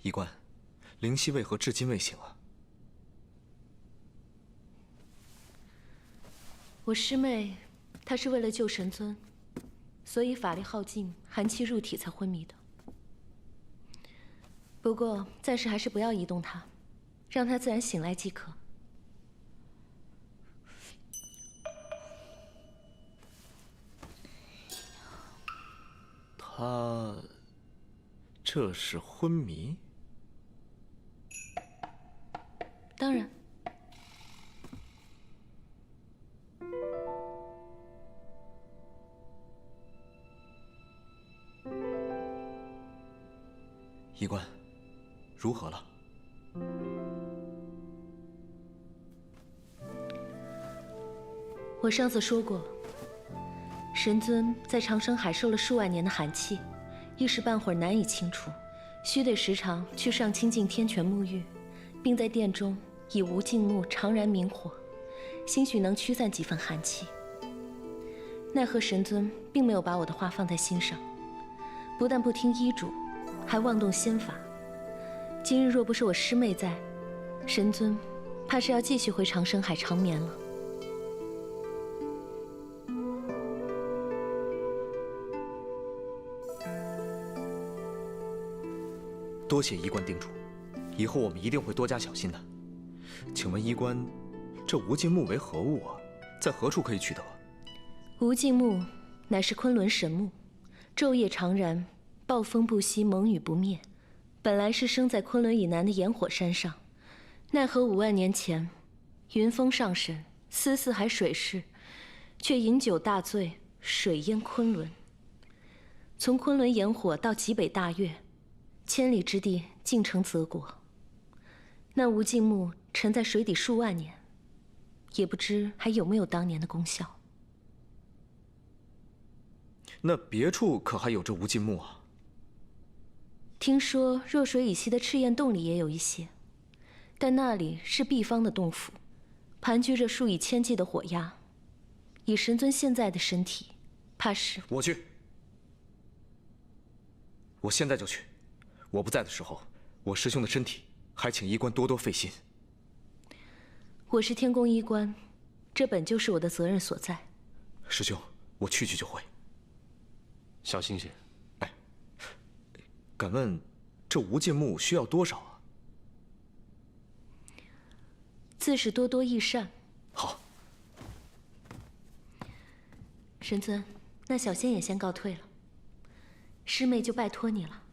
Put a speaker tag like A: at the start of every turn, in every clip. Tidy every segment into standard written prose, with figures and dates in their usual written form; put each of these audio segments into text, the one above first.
A: 医官，灵犀为何至今未醒啊？
B: 我师妹，她是为了救神尊，所以法力耗尽，寒气入体才昏迷的。不过暂时还是不要移动她，让她自然醒来即可。
A: 她这是昏迷？
B: 当然。
A: 医官，如何了？
B: 我上次说过，神尊在长生海受了数万年的寒气，一时半会儿难以清除，须得时常去上清净天泉沐浴，并在殿中以无尽木常燃明火，兴许能驱散几分寒气。奈何神尊并没有把我的话放在心上，不但不听医嘱，还妄动仙法。今日若不是我师妹在，神尊怕是要继续回长生海长眠了。
A: 多谢医官叮嘱，以后我们一定会多加小心的。请问医官，这无尽木为何物啊？在何处可以取得？
B: 无尽木乃是昆仑神木，昼夜常燃，暴风不息，猛雨不灭。本来是生在昆仑以南的炎火山上，奈何5万年前，云峰上神，思四海水势，却饮酒大醉，水淹昆仑。从昆仑炎火到极北大月，千里之地尽成泽国。那无尽木沉在水底数万年，也不知还有没有当年的功效。
A: 那别处可还有这无尽木啊？
B: 听说弱水以西的赤焰洞里也有一些，但那里是闭方的洞府，盘踞着数以千计的火鸦。以神尊现在的身体，怕是……
A: 我去，我现在就去。我不在的时候，我师兄的身体还请医官多多费心。
B: 我是天宫医官，这本就是我的责任所在。
A: 师兄，我去就会。
C: 小心些。
A: 哎，敢问这无尽木需要多少啊？
B: 自是多多益善。
A: 好。
B: 神尊，那小仙也先告退了，师妹就拜托你了。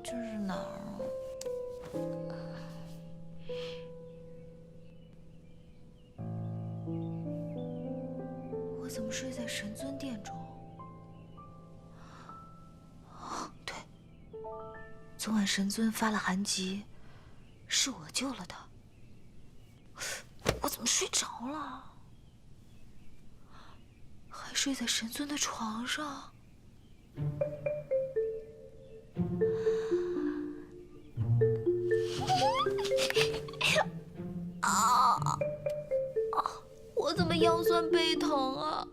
D: 这是哪儿啊？我怎么睡在神尊殿中？对，昨晚神尊发了寒疾，是我救了他。我怎么睡着了？还睡在神尊的床上。我怎么腰酸背疼啊？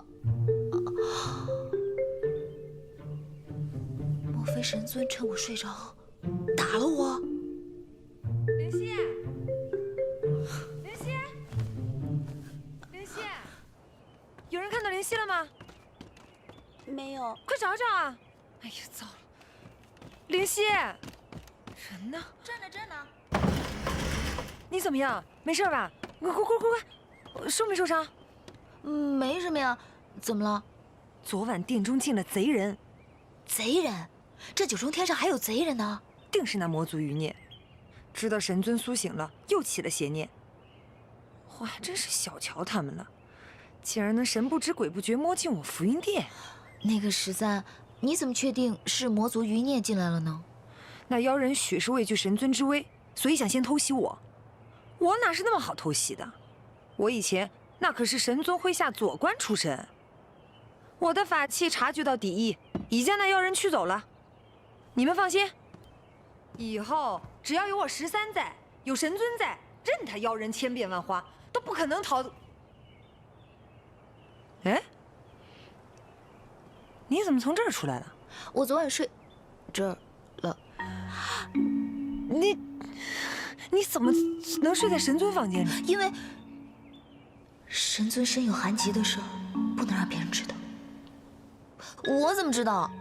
D: 莫非神尊趁我睡着打了我？
E: 灵犀，灵犀，灵犀，有人看到灵犀了吗？
F: 没有。
E: 快找找啊！哎呀，糟了！灵犀，人呢？
F: 这呢，这呢。
E: 你怎么样？没事吧？快！受没受伤？
D: 没什么呀。怎么了？
E: 昨晚殿中进了贼人。
D: 贼人？这九重天上还有贼人呢？
E: 定是那魔族余孽，知道神尊苏醒了，又起了邪念。我还真是小瞧他们了，竟然能神不知鬼不觉摸进我福云殿。
D: 那个13，你怎么确定是魔族余孽进来了呢？
E: 那妖人许是畏惧神尊之威，所以想先偷袭我。我哪是那么好偷袭的？我以前那可是神尊麾下左官出身，我的法器察觉到敌意，已将那妖人驱走了。你们放心，以后只要有我13在，有神尊在，任他妖人千变万化，都不可能逃。哎，你怎么从这儿出来了？
D: 我昨晚睡这儿了。
E: 你怎么能睡在神尊房间里？
D: 因为神尊身有寒疾的事儿，不能让别人知道。我怎么知道？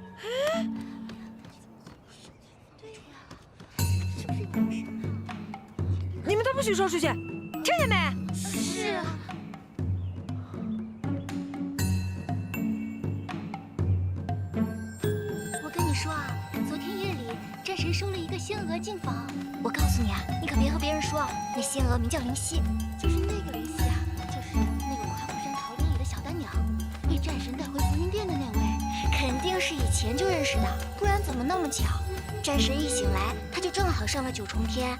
E: 你们都不许说出去，听见没？
F: 是。
G: 我跟你说啊，昨天夜里战神收了一个仙娥进房。我告诉你啊，你可别和别人说，那仙娥名叫灵犀，就是那个灵犀啊，就是那个夸父山桃林里的小丹娘，被战神带回福云殿的那位，肯定是以前就认识的，不然怎么那么巧？战神一醒来，他就正好上了9重天。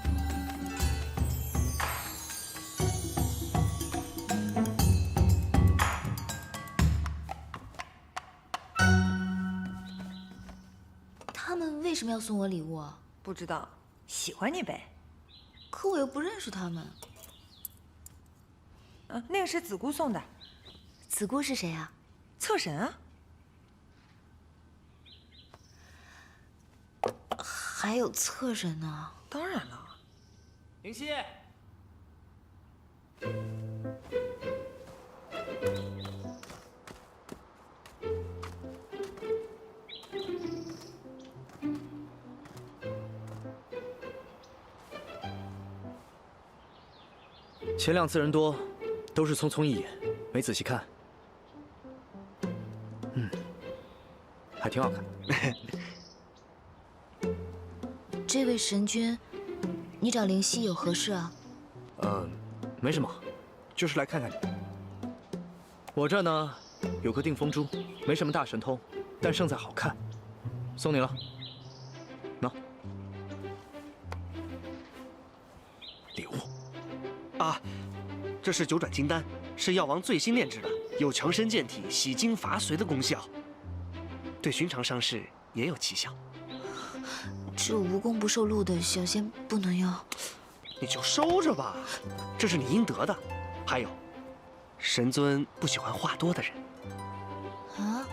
D: 他们为什么要送我礼物啊？
E: 不知道，喜欢你呗。
D: 可我又不认识他们。
E: 那个是子姑送的。
D: 子姑是谁啊？
E: 侧神啊。
D: 还有侧神呢？
E: 当然了。
C: 灵犀，
A: 前2次人多，都是匆匆一眼，没仔细看。还挺好看。
D: 这位神君，你找灵犀有何事啊？
A: 没什么，就是来看看你。我这呢，有颗定风珠，没什么大神通，但胜在好看，送你了。喏，礼物。
H: 啊，这是九转金丹，是药王最新炼制的，有强身健体、洗精伐髓的功效，对寻常伤势也有奇效。
D: 这无功不受禄的，小仙不能要。
H: 你就收着吧，这是你应得的。还有，神尊不喜欢话多的人。
D: 啊？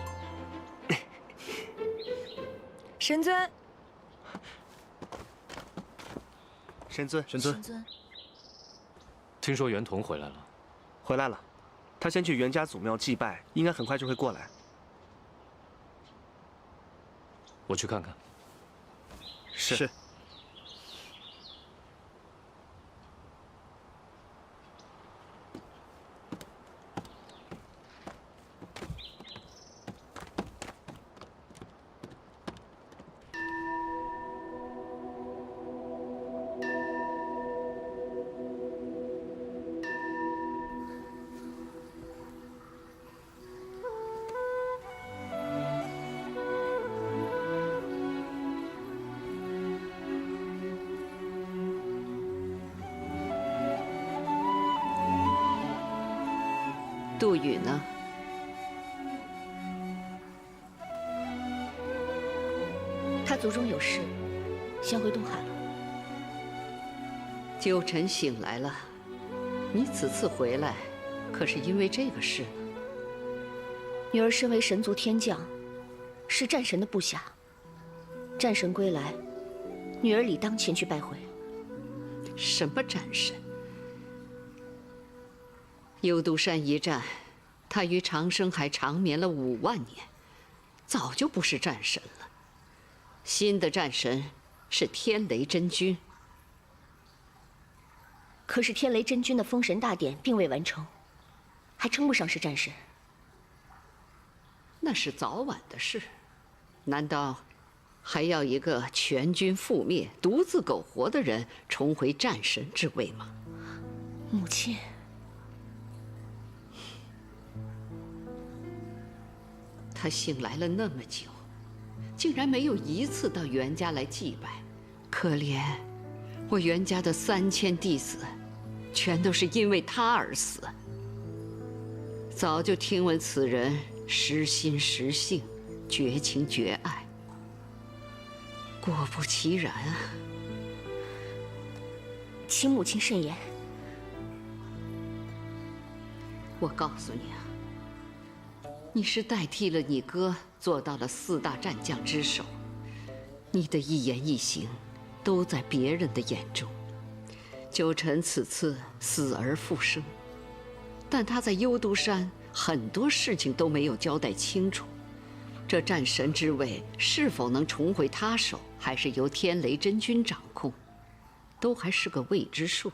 E: 神尊，
H: 神尊，
A: 神尊，
D: 神尊，
C: 听说袁童回来了。
H: 回来了，他先去袁家祖庙祭拜，应该很快就会过来。
C: 我去看看。
H: 是。
I: 杜宇呢？
B: 族中有事，先回东海了。
I: 九臣醒来了，你此次回来，可是因为这个事呢？
B: 女儿身为神族天将，是战神的部下。战神归来，女儿理当前去拜会。
I: 什么战神？幽都山一战，他于长生海长眠了5万年，早就不是战神了。新的战神是天雷真君。
B: 可是天雷真君的封神大典并未完成，还称不上是战神。
I: 那是早晚的事，难道还要一个全军覆灭、独自苟活的人重回战神之位吗？
B: 母亲，
I: 他醒来了那么久，竟然没有一次到袁家来祭拜，可怜我袁家的3000弟子，全都是因为他而死。早就听闻此人识心识性，绝情绝爱。果不其然啊！
B: 请母亲慎言。
I: 我告诉你啊，你是代替了你哥做到了4大战将之首，你的一言一行都在别人的眼中。九臣此次死而复生，但他在幽都山很多事情都没有交代清楚。这战神之位是否能重回他手，还是由天雷真君掌控，都还是个未知数。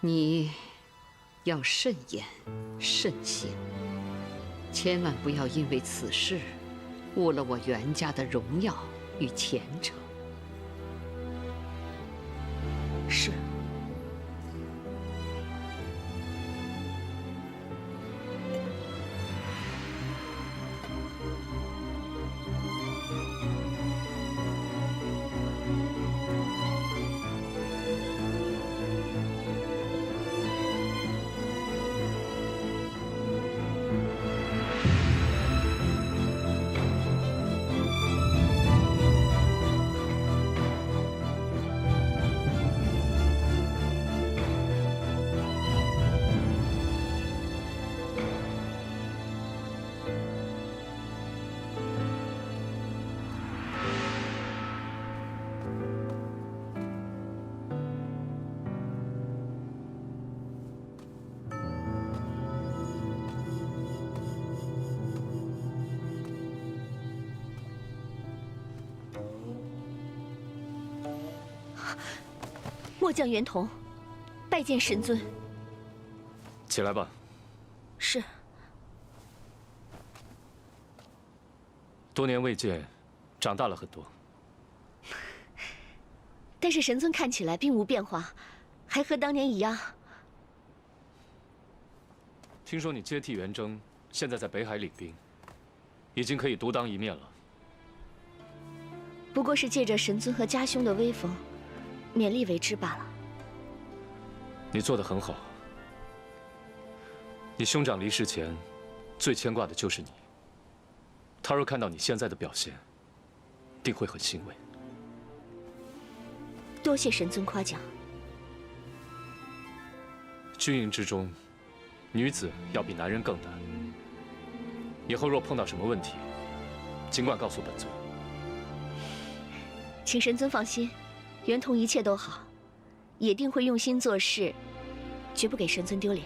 I: 你要慎言慎行，千万不要因为此事误了我袁家的荣耀与前程。
B: 是。末将袁童，拜见神尊。
C: 起来吧。
B: 是。
C: 多年未见，长大了很多。
B: 但是神尊看起来并无变化，还和当年一样。
C: 听说你接替元征，现在在北海领兵，已经可以独当一面了。
B: 不过是借着神尊和家兄的威风，勉力为之罢了。
C: 你做得很好。你兄长离世前，最牵挂的就是你。他若看到你现在的表现，定会很欣慰。
B: 多谢神尊夸奖。
C: 军营之中，女子要比男人更难。以后若碰到什么问题，尽管告诉本尊。
B: 请神尊放心，袁童一切都好，也定会用心做事，绝不给神尊丢脸。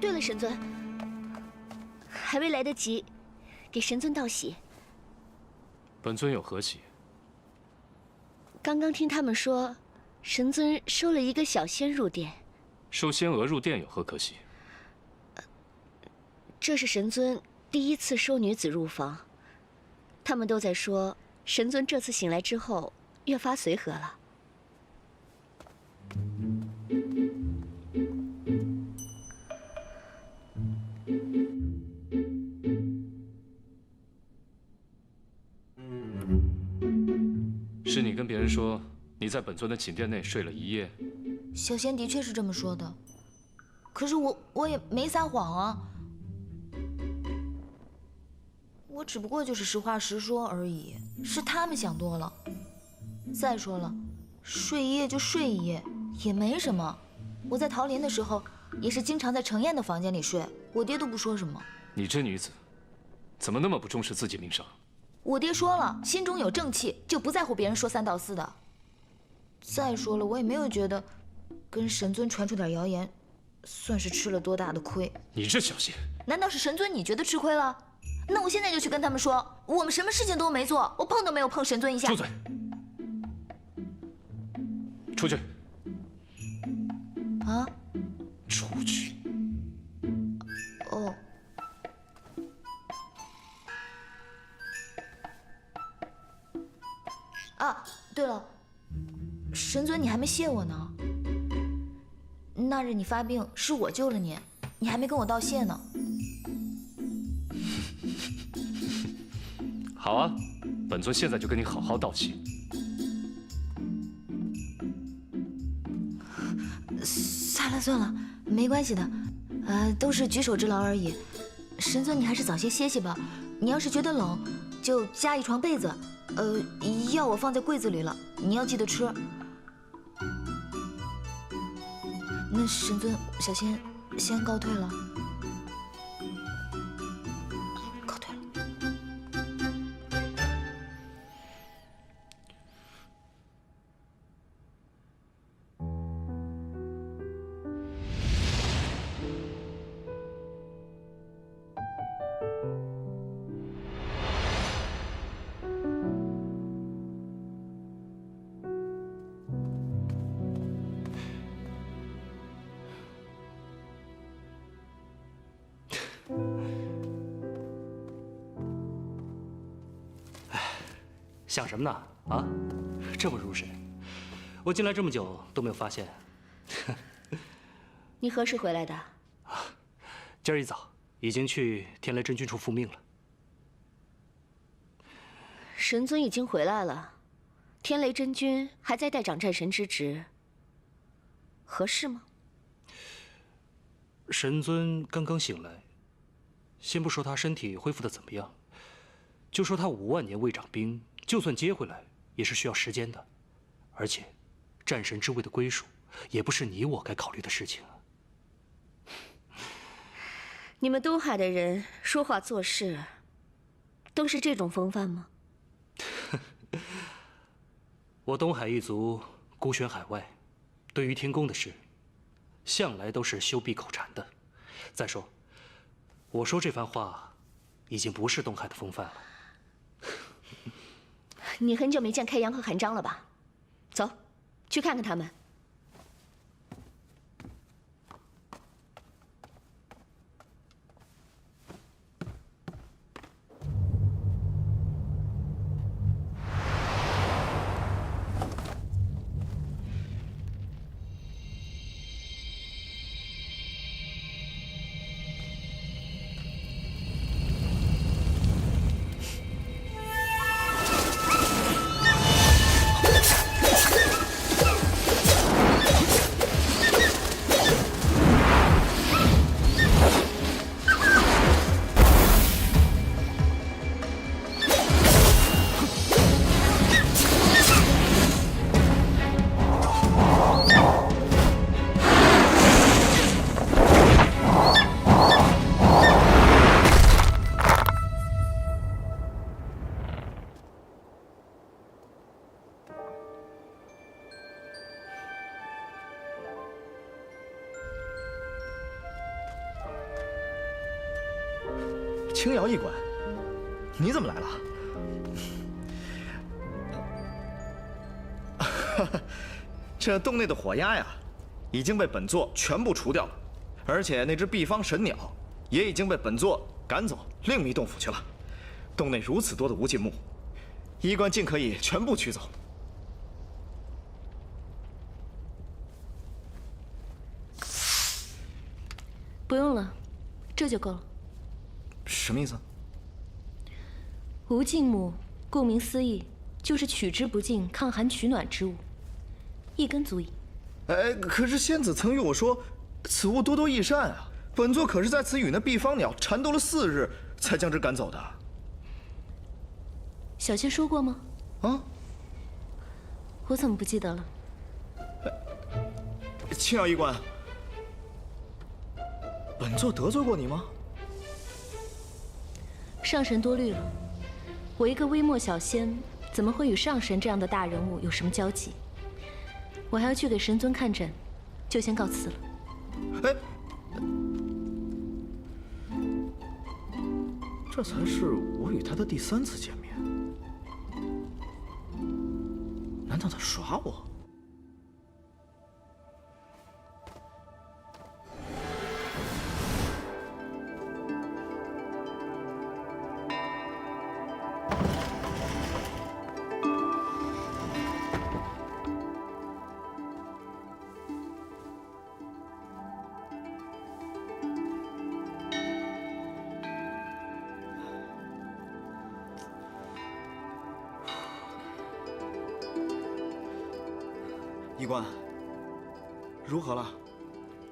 B: 对了，神尊，还未来得及给神尊道喜。
C: 本尊有何喜？
B: 刚刚听他们说，神尊收了一个小仙入殿。
C: 收仙娥入殿有何可喜？
B: 这是神尊第一次收女子入房，他们都在说，神尊这次醒来之后越发随和了。
C: 是你跟别人说你在本尊的寝殿内睡了1夜？
D: 小仙的确是这么说的。可是我也没撒谎啊，我只不过就是实话实说而已，是他们想多了。再说了，睡一夜就睡一夜，也没什么。我在桃林的时候，也是经常在程燕的房间里睡，我爹都不说什么。
C: 你这女子，怎么那么不重视自己名声？
D: 我爹说了，心中有正气，就不在乎别人说三道四的。再说了，我也没有觉得跟神尊传出点谣言，算是吃了多大的亏。
C: 你这小心！
D: 难道是神尊你觉得吃亏了？那我现在就去跟他们说，我们什么事情都没做，我碰都没有碰神尊一下。
C: 住嘴！出去！
D: 啊？
C: 出去！
D: 哦。啊，对了，神尊你还没谢我呢。那日你发病是我救了你，你还没跟我道谢呢。
C: 好啊，本尊现在就跟你好好道谢。
D: 算了，没关系的，都是举手之劳而已。神尊，你还是早些歇息吧。你要是觉得冷，就加一床被子，药我放在柜子里了，你要记得吃。那神尊，小仙先告退了。告退了。
H: 想什么呢？啊，这么入神，我进来这么久都没有发现。
B: 你何时回来的？
H: 今儿一早已经去天雷真君处复命了。
B: 神尊已经回来了，天雷真君还在代掌战神之职，合适吗？
H: 神尊刚刚醒来，先不说他身体恢复的怎么样，就说他5万年未掌兵，就算接回来也是需要时间的，而且战神之位的归属也不是你我该考虑的事情啊。
B: 你们东海的人说话做事都是这种风范吗？
H: 我东海一族孤悬海外，对于天宫的事，向来都是修闭口禅的。再说，我说这番话，已经不是东海的风范了。
B: 你很久没见开阳和韩章了吧？走，去看看他们。
A: 青瑶驿馆，你怎么来了？这洞内的火鸦呀，已经被本座全部除掉了，而且那只毕方神鸟也已经被本座赶走，另觅洞府去了。洞内如此多的无尽木，医官尽可以全部取走。
B: 不用了，这就够了。
A: 什么意思？
B: 无尽木，顾名思义，就是取之不尽、抗寒取暖之物，一根足矣。
A: 哎，可是仙子曾与我说，
J: 此物多多益善啊！本座可是在此与那碧芳鸟缠斗了4日，才将之赶走的。
B: 小仙说过吗？
J: 啊？
B: 我怎么不记得了？
J: 青瑶医官，本座得罪过你吗？
B: 上神多虑了，我一个微末小仙，怎么会与上神这样的大人物有什么交集？我还要去给神尊看诊，就先告辞了。
J: 哎，这才是我与他的第3次见面，难道他耍我？医官，如何了？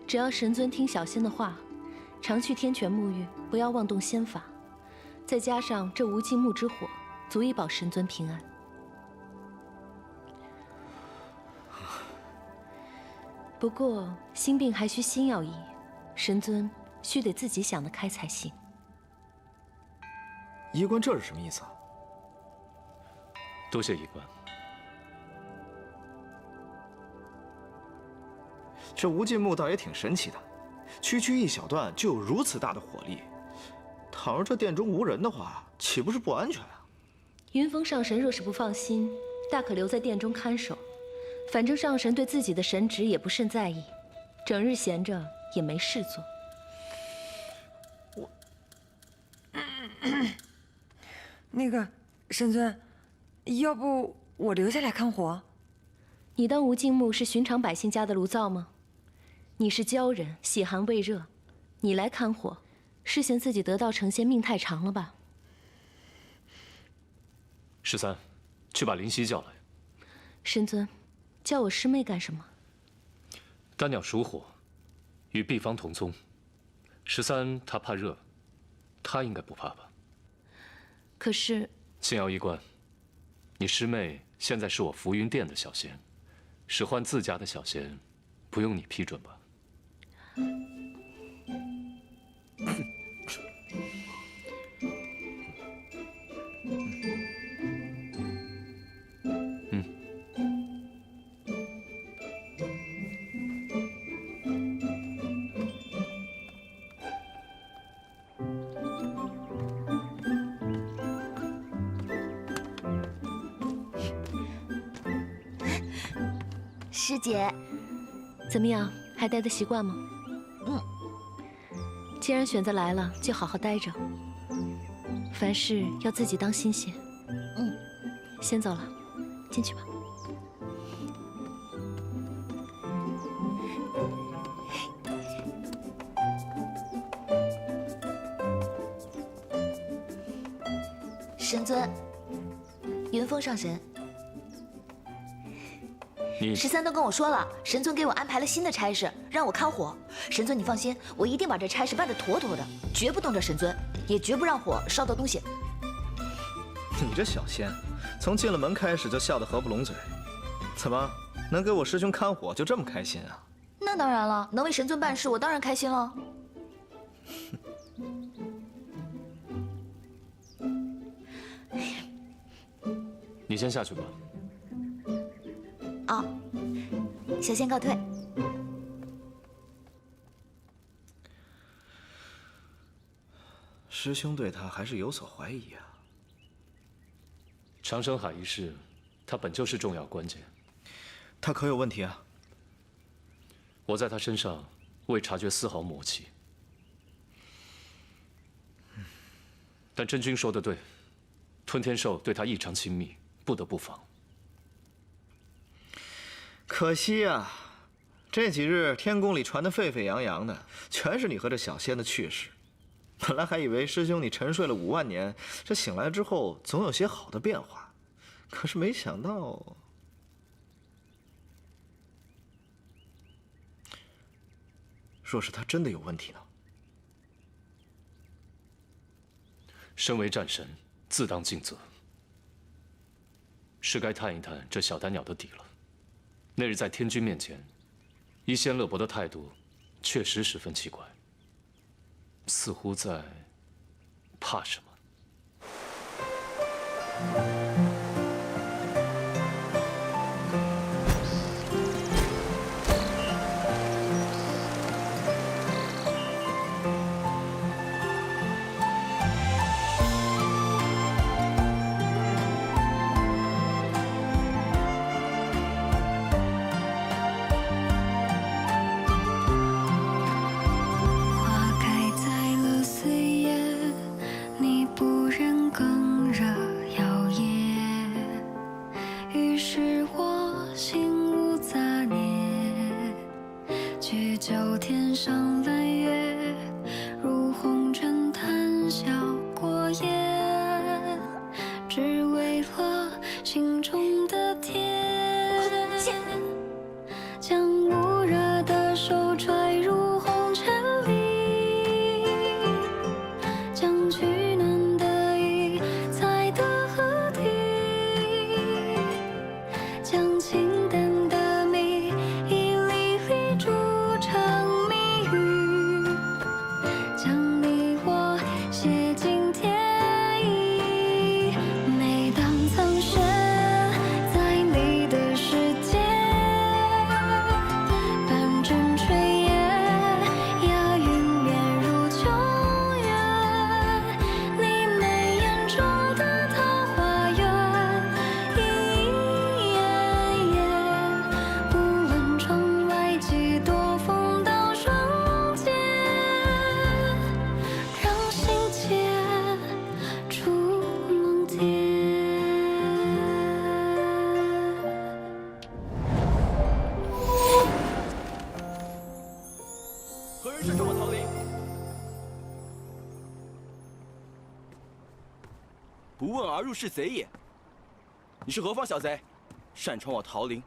B: 只要神尊听小仙的话，常去天泉沐浴，不要妄动仙法，再加上这无尽木之火，足以保神尊平安。不过心病还需心药医，神尊须得自己想得开才行。
J: 医官这是什么意思啊？
C: 多谢医官。
J: 这无尽木倒也挺神奇的，区区一小段就有如此大的火力。倘若这殿中无人的话，岂不是不安全啊？
B: 云峰上神若是不放心，大可留在殿中看守。反正上神对自己的神职也不甚在意，整日闲着也没事做。
E: 那个神尊，要不我留下来看火？
B: 你当无尽木是寻常百姓家的炉灶吗？你是鲛人，喜寒畏热，你来看火，是嫌自己得道成仙命太长了吧
C: 13，去把灵犀叫来。
B: 神尊，叫我师妹干什么？
C: 丹鸟属火，与碧芳同宗。13她怕热，她应该不怕吧？
B: 可是，
C: 青瑶医官，你师妹现在是我浮云殿的小仙，使唤自家的小仙，不用你批准吧？
D: 师姐，
B: 怎么样，还待得习惯吗？
D: 嗯。
B: 既然选择来了，就好好待着。凡事要自己当心些。
D: 嗯。
B: 先走了，进去吧。
D: 神尊，云峰上神。13都跟我说了，神尊给我安排了新的差事，让我看火。神尊，你放心，我一定把这差事办得妥妥的，绝不动这神尊，也绝不让火烧到东西。
J: 你这小仙，从进了门开始就笑得合不拢嘴，怎么能给我师兄看火就这么开心啊？
D: 那当然了，能为神尊办事，我当然开心了。
C: 你先下去吧。
D: 啊，小仙告退。
J: 师兄对他还是有所怀疑啊。
C: 长生海一事，他本就是重要关键。
J: 他可有问题啊？
C: 我在他身上未察觉丝毫魔气。但真君说的对，吞天兽对他异常亲密，不得不防。
J: 可惜啊，这几日天宫里传得沸沸扬扬的，全是你和这小仙的趣事。本来还以为师兄你沉睡了5万年，这醒来之后总有些好的变化，可是没想到，若是他真的有问题呢？
C: 身为战神，自当尽责，是该探一探这小丹鸟的底了。那日在天君面前，一仙乐伯的态度确实十分奇怪，似乎在怕什么。
K: 不问而入是贼也。你是何方小贼，擅闯我桃林，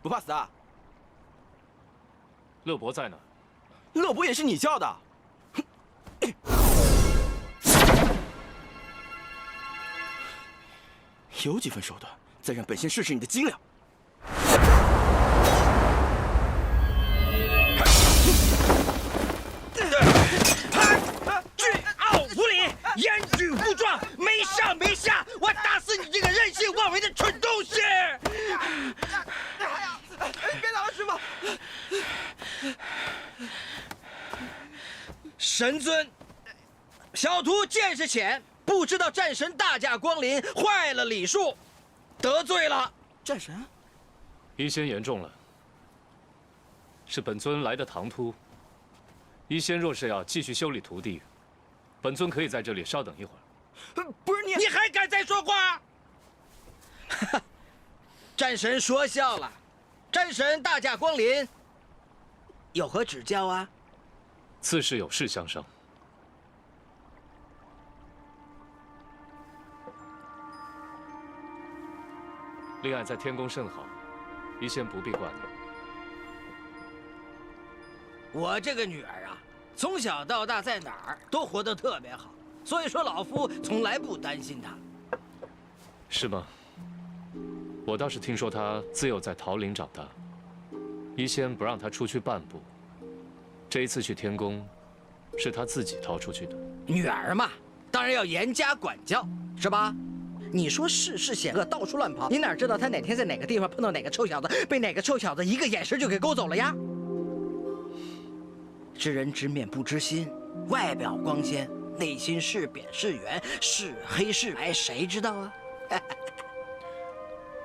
K: 不怕死啊？
C: 乐伯在呢。
K: 乐伯也是你叫的？有几分手段，再让本仙试试你的斤两。
L: 无礼，言语不壮，没上没下，我打死你这个任性妄为的蠢东西！
K: 别打了，师傅！
L: 神尊，小徒见识浅，不知道战神大驾光临，坏了礼数，得罪了
K: 战神。
C: 医仙言重了，是本尊来的唐突。医仙若是要继续修理徒弟，本尊可以在这里稍等一会儿。
L: 不是你还敢再说话？战神说笑了，战神大驾光临，有何指教啊？
C: 此事有事相商。令爱在天宫甚好，医仙不必挂念。
L: 我这个女儿啊，从小到大在哪儿都活得特别好，所以说老夫从来不担心她。
C: 是吗？我倒是听说她自幼在桃林长大，医仙不让她出去半步。这一次去天宫，是她自己逃出去的。
L: 女儿嘛，当然要严加管教，是吧？你说世事险恶，到处乱跑，你哪知道她哪天在哪个地方碰到哪个臭小子，被哪个臭小子一个眼神就给勾走了呀？知人知面不知心，外表光鲜，内心是扁是圆，是黑是白，谁知道啊？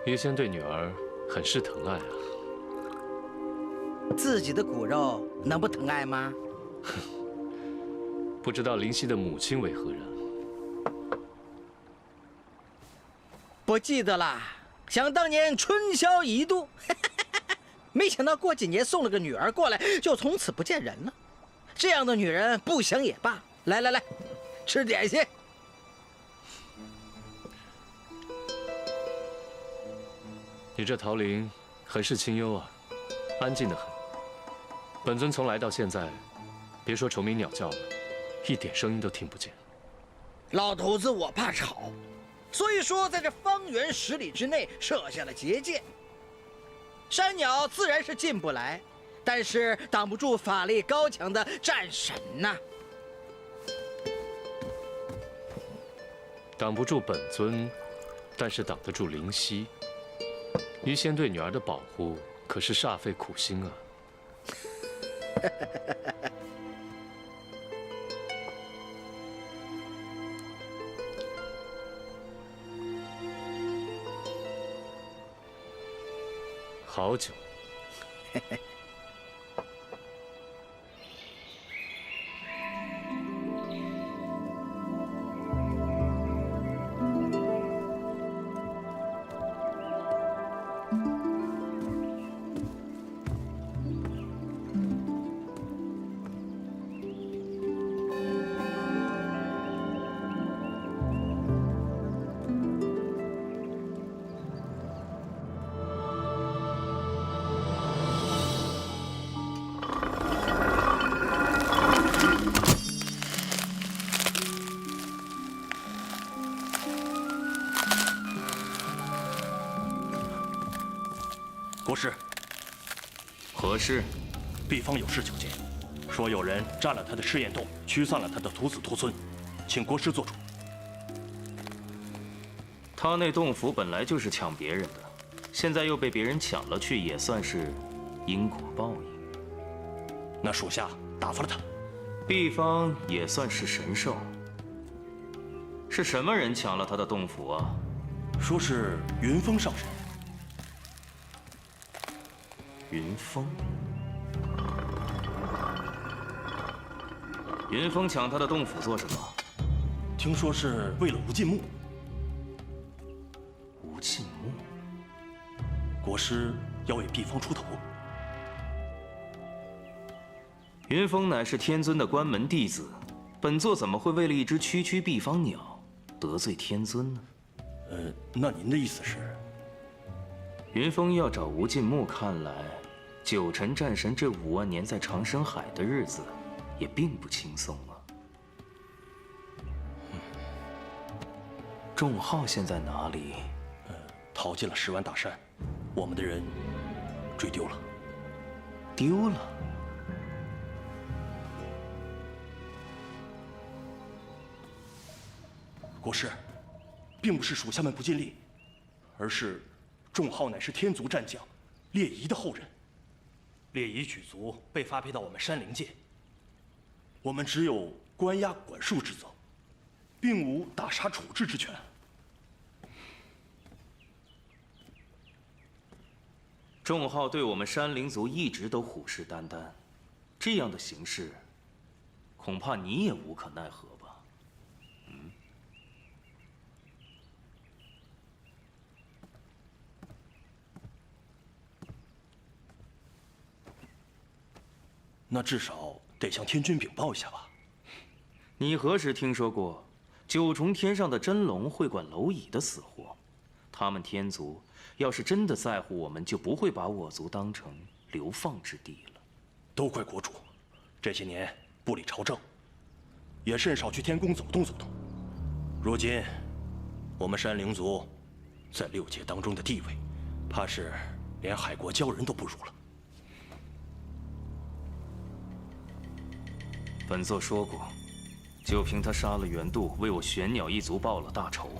C: 医仙对女儿很是疼爱啊。
L: 自己的骨肉能不疼爱吗？
C: 不知道灵犀的母亲为何人？
L: 不记得啦。想当年春宵一度，没想到过几年送了个女儿过来，就从此不见人了。这样的女人不想也罢。来来来，吃点心。
C: 你这桃林很是清幽啊，安静得很。本尊从来到现在，别说虫鸣鸟叫了，一点声音都听不见。
L: 老头子，我怕吵，所以说在这方圆10里之内设下了结界。山鸟自然是进不来，但是挡不住法力高强的战神呐。
C: 挡不住本尊，但是挡得住灵犀。于仙对女儿的保护可是煞费苦心啊。好久。
M: 国师，
J: 何事？
M: 毕方有事求见，说有人占了他的试验洞，驱散了他的徒子徒孙，请国师做主。
N: 他那洞府本来就是抢别人的，现在又被别人抢了去，也算是因果报应。
M: 那属下打发了他。
N: 毕方也算是神兽，是什么人抢了他的洞府啊？
M: 说是云峰上神。
N: 云峰，云峰抢他的洞府做什么？
M: 听说是为了无尽木。
N: 无尽木，
M: 国师要为毕方出头。
N: 云峰乃是天尊的关门弟子，本座怎么会为了一只区区毕方鸟得罪天尊呢？
M: 那您的意思是？
N: 云峰要找无尽木，看来九尘战神这5万年在长生海的日子也并不轻松啊。仲浩现在哪里？
M: 逃进了10万大山，我们的人追丢了。
N: 丢了？
M: 国师，并不是属下们不尽力，而是仲浩乃是天族战将列夷的后人，列夷举族被发配到我们山灵界，我们只有关押管束之责，并无打杀处置之权。
N: 仲浩对我们山灵族一直都虎视眈眈，这样的形势，恐怕你也无可奈何吧？
M: 那至少得向天君禀报一下吧。
N: 你何时听说过九重天上的真龙会管蝼蚁的死活？他们天族要是真的在乎我们，就不会把我族当成流放之地了。
M: 都怪国主，这些年不理朝政，也甚少去天宫走动走动。如今，我们山灵族在6界当中的地位，怕是连海国鲛人都不如了。
N: 本座说过，就凭他杀了袁度，为我玄鸟一族报了大仇，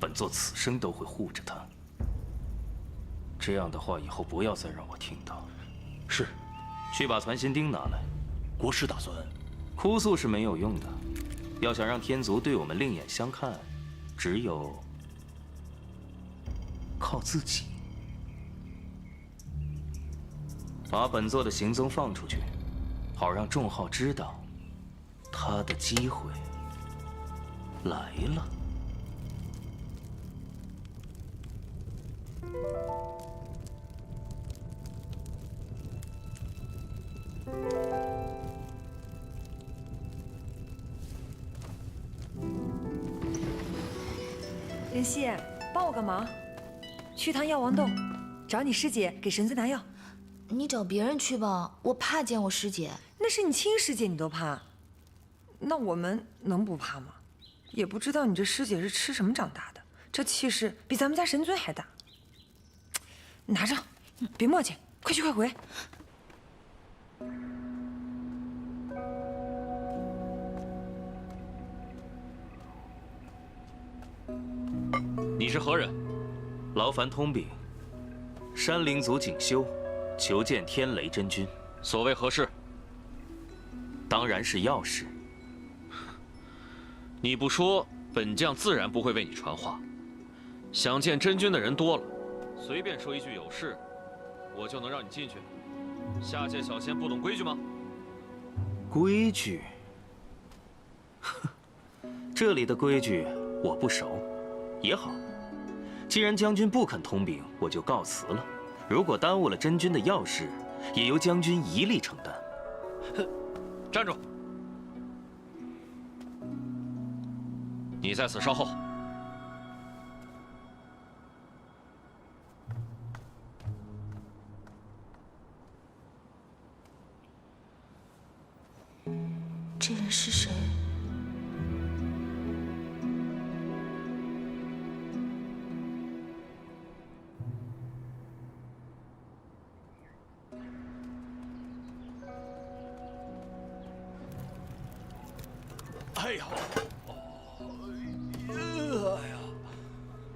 N: 本座此生都会护着他。这样的话，以后不要再让我听到。
M: 是。
N: 去把传心钉拿来。
M: 国师打算？
N: 哭诉是没有用的，要想让天族对我们另眼相看，只有靠自己。把本座的行踪放出去，好让仲浩知道，他的机会来了。
E: 灵犀，帮我个忙，去趟药王洞，找你师姐给神尊拿药。
D: 你找别人去吧，我怕见我师姐。
E: 那是你亲师姐，你都怕，那我们能不怕吗？也不知道你这师姐是吃什么长大的，这气势比咱们家神尊还大。拿着，别磨叽，快去快回。
C: 你是何人？
N: 劳烦通禀，山灵族景修，求见天雷真君。
C: 所谓何事？
N: 当然是要事。
C: 你不说，本将自然不会为你传话。想见真君的人多了，随便说一句有事，我就能让你进去。下界小仙不懂规矩吗？
N: 规矩？这里的规矩我不熟，也好。既然将军不肯通禀，我就告辞了。如果耽误了真君的要事，也由将军一力承担。
C: 站住！你在此稍后。
D: 这人是谁？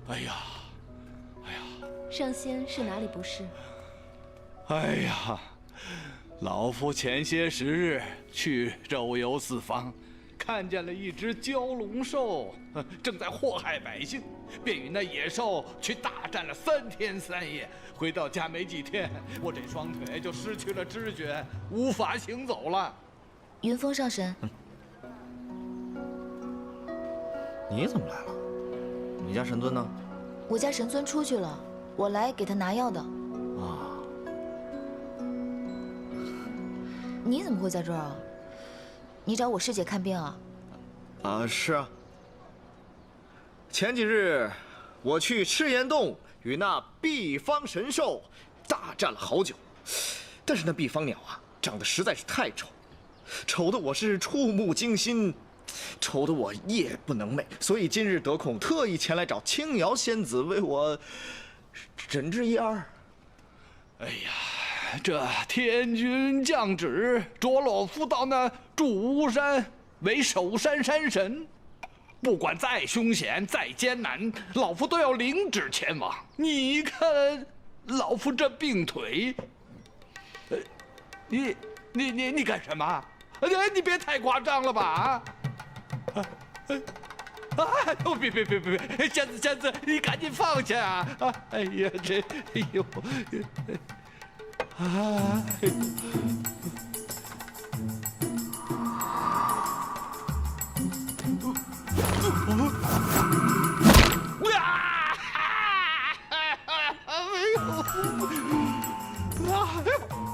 O: 哎呀，哎呀，
B: 上仙是哪里不适？
O: 哎呀，老夫前些时日去周游四方，看见了一只蛟龙兽，正在祸害百姓，便与那野兽去大战了3天3夜。回到家没几天，我这双腿就失去了知觉，无法行走了。
D: 云峰上神。
J: 你怎么来了？你家神尊呢？
D: 我家神尊出去了，我来给他拿药的。
J: 啊，
D: 你怎么会在这儿啊？你找我师姐看病啊？
J: 啊，是啊。前几日我去赤焰洞与那碧方神兽大战了好久，但是那碧方鸟啊，长得实在是太丑，丑的我是触目惊心。愁得我夜不能寐，所以今日得空，特意前来找青瑶仙子为我诊治一二。
O: 哎呀，这天君降旨，着老夫到那祝巫山为守山山神，不管再凶险、再艰难，老夫都要领旨前往。你看，老夫这病腿，你干什么？你别太夸张了吧啊！呦，别！仙子，你赶紧放下啊！哎呀，哎呦，啊！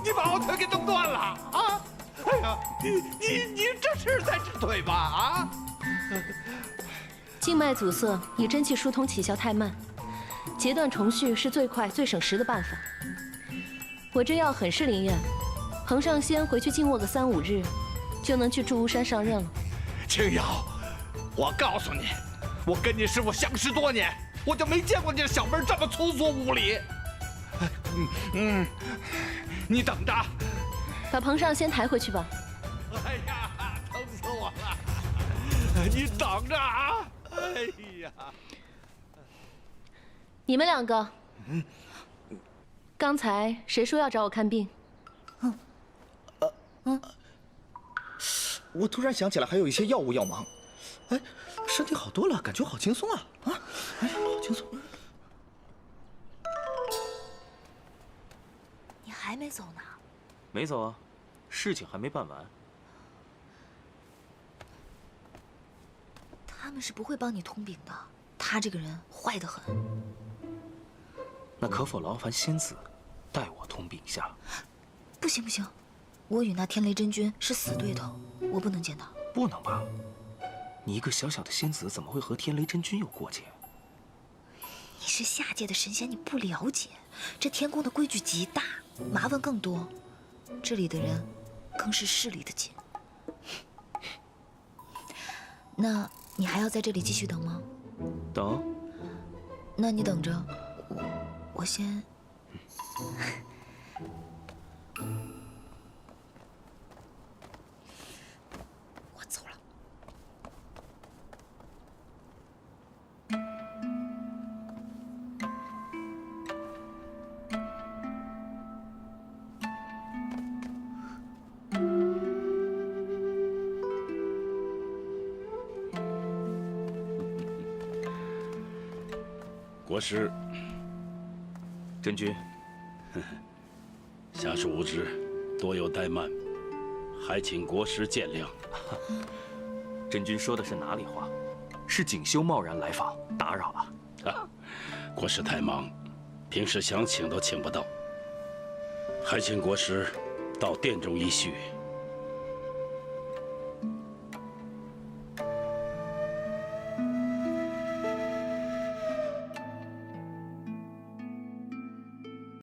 O: 你把我腿给弄断了啊！哎呀，你这是在治腿吧？啊！
B: 静脉阻塞，以真气疏通起效太慢，截断重续是最快最省时的办法。我这药很是灵验，彭上仙回去静卧个3、5日，就能去祝巫山上任了。
O: 青瑶，我告诉你，我跟你师傅相识多年，我就没见过你这小辈这么粗俗无礼。你等着，
B: 把彭上仙抬回去吧。
O: 哎呀，疼死我了！你等着啊！哎呀，
B: 你们2个，刚才谁说要找我看病？
J: 我突然想起来还有一些药物要忙。哎，身体好多了，感觉好轻松啊！啊，哎，好轻松。
D: 你还没走呢？
N: 没走啊，事情还没办完。
D: 他们是不会帮你通禀的，他这个人坏得很。
N: 那可否劳烦仙子代我通禀一下？
D: 不行，我与那天雷真君是死对头，我不能见他。
N: 不能吧？你一个小小的仙子，怎么会和天雷真君有过节？
D: 你是下界的神仙，你不了解，这天宫的规矩极大，麻烦更多，这里的人更是势利的紧。那你还要在这里继续等吗？
N: 等？
D: 那你等着，我先。我走了。
P: 国师，
K: 真君，
P: 下属无知，多有怠慢，还请国师见谅。
K: 真君说的是哪里话？是锦绣贸然来访，打扰了。
P: 啊，国师太忙，平时想请都请不到，还请国师到殿中一叙。